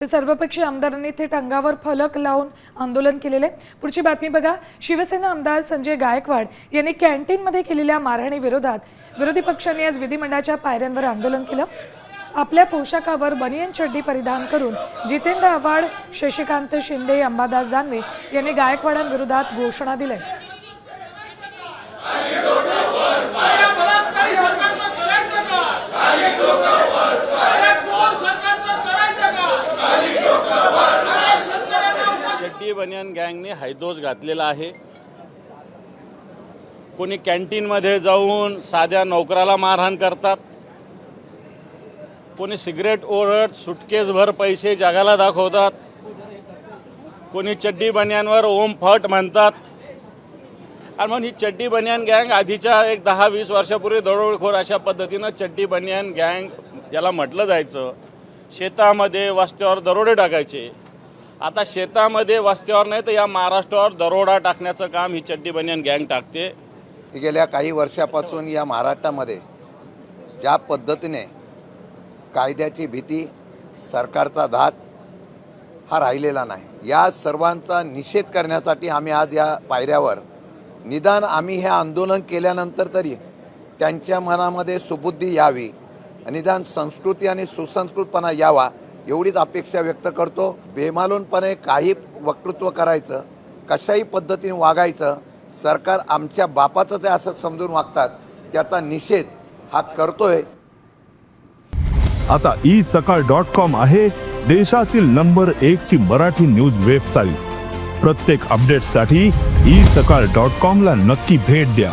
सर्वपक्षीय आमदारांनी थेट अंगावर फलक लावून आंदोलन केलेले। पुढची बातमी बघा। शिवसेना आमदार संजय गायकवाड यांनी कॅन्टीनमध्ये केलेल्या मारहाणी विरोधात विरोधी पक्षांनी आज विधिमंडळाच्या पायऱ्यांवर आंदोलन केलं। आपल्या पोशाखावर बनियन चड्डी परिधान करून जितेंद्र आव्हाड, शशिकांत शिंदे, अंबादास दानवे यांनी गायकवाडांविरोधात घोषणा दिल्या। चड्डी बनियन गँगने हैदोस घातलेला आहे। कोणी कॅन्टीनमध्ये जाऊन साध्या नोकराला मारहाण करतात, कोणी सिगरेट ओढत सुटकेसभर पैसे जगाला दाखवतात, कोणी चड्डी बनियनवर ओम फट म्हणतात। आणि म्हणून ही चड्डी बनियन गँग आधीच्या एक 10-20 वर्षापूर्वी दरोडेखोर अशा पद्धतीनं चड्डी बनियन गँग ज्याला म्हटलं जायचं, शेतामध्ये वस्त्यावर दरोडे टाकायचे। आता शेतामध्ये वस्त्यावर नाही तर या महाराष्ट्रावर दरोडा टाकण्याचं काम ही चड्डी बनियन गँग टाकते। गेल्या काही वर्षापासून या महाराष्ट्रामध्ये ज्या पद्धतीने कायद्याची भीती, सरकारचा धाक हा राहिलेला नाही। या सर्वांचा निषेध करण्यासाठी आम्ही आज या पायऱ्यावर निदान आम्ही हे आंदोलन केल्यानंतर तरी त्यांच्या मनामध्ये सुबुद्धी यावी, निदान संस्कृती आणि सुसंस्कृतपणा यावा एवढीच अपेक्षा व्यक्त करतो। बेमालूनपणे काही वक्तृत्व करायचं, कशाही पद्धतीने वागायचं, सरकार आमच्या बापाचंच आहे असं समजून वागतात, त्याचा निषेध हा करतोय। आता isakal.com आहे देशातील नंबर 1 ची मराठी न्यूज वेबसाईट। प्रत्येक अपडेटसाठी isakal.com ला नक्की भेट द्या।